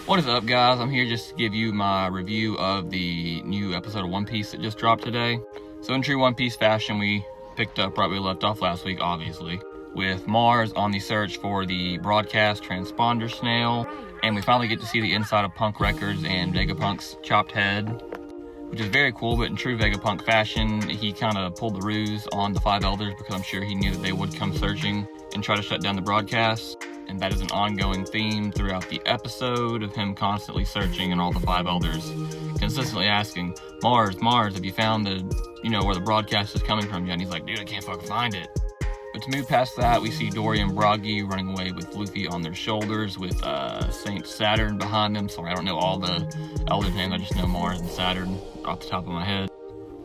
What is up, guys? I'm here just to give you my review of the new episode of One Piece that just dropped today. So in true One Piece fashion, we picked up right where we left off last week, obviously, with Mars on the search for the broadcast transponder snail, and we finally get to see the inside of Punk Records and Vegapunk's chopped head, which is very cool. But in true Vegapunk fashion, he kind of pulled the ruse on the Five Elders because I'm sure he knew that they would come searching and try to shut down the broadcast. And that is an ongoing theme throughout the episode of him constantly searching and all the Five Elders consistently asking, Mars, have you found where the broadcast is coming from yet? And he's like, dude, I can't fucking find it. But to move past that, we see Dory and Bragi running away with Luffy on their shoulders with Saint Saturn behind them. Sorry, I don't know all the Elders' names. I just know Mars and Saturn off the top of my head.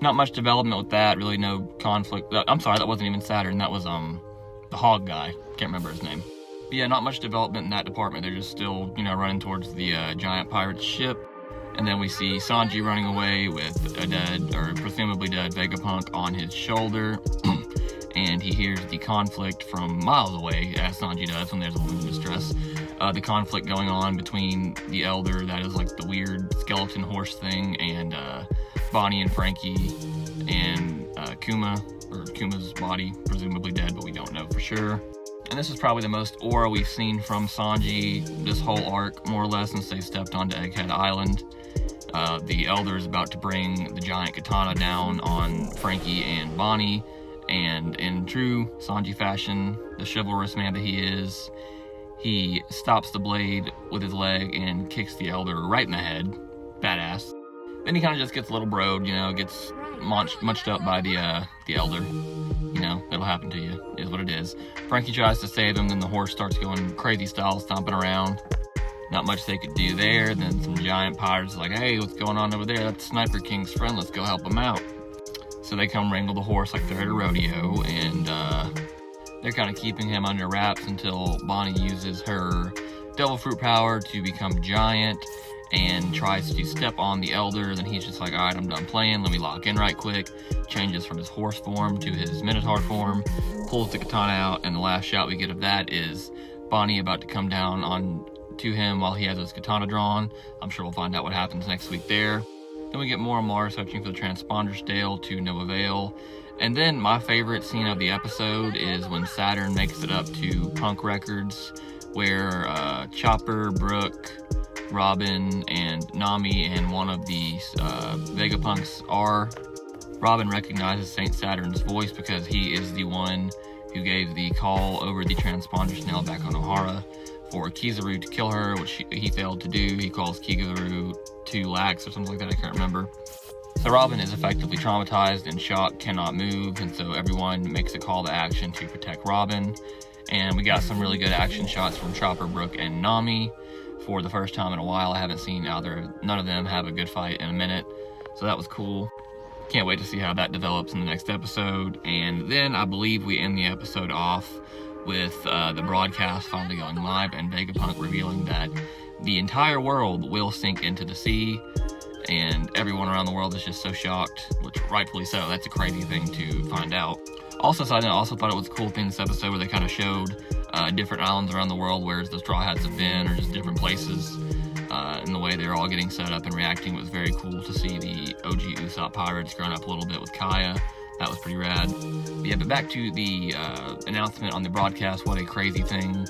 Not much development with that. Really no conflict. I'm sorry, that wasn't even Saturn. That was the Hog guy. Can't remember his name. But yeah, not much development in that department. They're just still, running towards the giant pirate ship. And then we see Sanji running away with a dead, or presumably dead, Vegapunk on his shoulder. And he hears the conflict from miles away, as Sanji does when there's a woman in distress. The conflict going on between the Elder, that is like the weird skeleton horse thing, and Bonnie and Frankie, and Kuma's body, presumably dead, but we don't know for sure. And this is probably the most aura we've seen from Sanji this whole arc, more or less, since they stepped onto Egghead Island. The Elder is about to bring the giant katana down on Frankie and Bonnie, and in true Sanji fashion, the chivalrous man that he is, he stops the blade with his leg and kicks the Elder right in the head. Badass. Then he kind of just gets a little broed, gets munched up by the Elder. It'll happen to you. It is what it is. Frankie tries to save him, then the horse starts going crazy style, stomping around. Not much they could do there. Then some giant pirates like, hey, what's going on over there? That's Sniper King's friend. Let's go help him out. So they come wrangle the horse like they're at a rodeo, and they're kind of keeping him under wraps until Bonnie uses her devil fruit power to become giant and tries to step on the Elder. Then he's just like, all right, I'm done playing. Let me lock in right quick. Changes from his horse form to his Minotaur form, pulls the katana out, and the last shot we get of that is Bonnie about to come down on to him while he has his katana drawn. I'm sure we'll find out what happens next week there. Then we get more and Mars searching for the transponder snail to no avail. And then my favorite scene of the episode is when Saturn makes it up to Punk Records, where Chopper, Brook, Robin, and Nami and one of the Vegapunks are. Robin recognizes Saint Saturn's voice because he is the one who gave the call over the transponder snail back on Ohara for Kizaru to kill her, which he failed to do. He calls Kizaru to Lax or something like that, I can't remember. So Robin is effectively traumatized and shocked, cannot move, and so everyone makes a call to action to protect Robin. And we got some really good action shots from Chopper, Brook, and Nami. For the first time in a while, I haven't seen none of them have a good fight in a minute, so that was cool. Can't wait to see how that develops in the next episode. And then I believe we end the episode off with the broadcast finally going live and Vegapunk revealing that the entire world will sink into the sea, and everyone around the world is just so shocked, which rightfully so. That's a crazy thing to find out. Also, side note, I also thought it was a cool thing in this episode where they kind of showed different islands around the world where the Straw Hats have been, or just different places, and the way they're all getting set up and reacting. It was very cool to see the OG Usopp pirates growing up a little bit with Kaya. That was pretty rad. But back to the announcement on the broadcast. What a crazy thing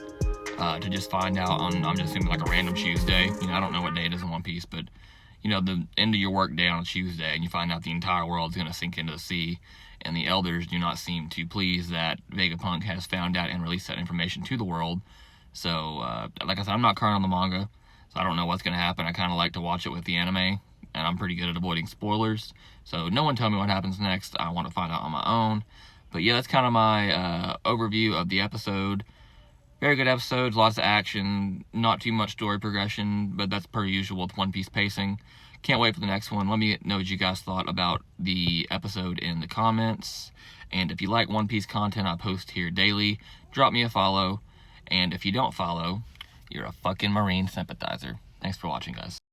to just find out on, I'm just assuming, like a random Tuesday. I don't know what day it is in One Piece, but the end of your work day on a Tuesday, and you find out the entire world is going to sink into the sea, and the Elders do not seem too pleased that Vegapunk has found out and released that information to the world. So, like I said, I'm not current on the manga, so I don't know what's going to happen. I kind of like to watch it with the anime, and I'm pretty good at avoiding spoilers. So no one tell me what happens next. I want to find out on my own. But yeah, that's kind of my overview of the episode. Very good episode, lots of action, not too much story progression, but that's per usual with One Piece pacing. Can't wait for the next one. Let me know what you guys thought about the episode in the comments. And if you like One Piece content I post here daily, drop me a follow. And if you don't follow, you're a fucking Marine sympathizer. Thanks for watching, guys.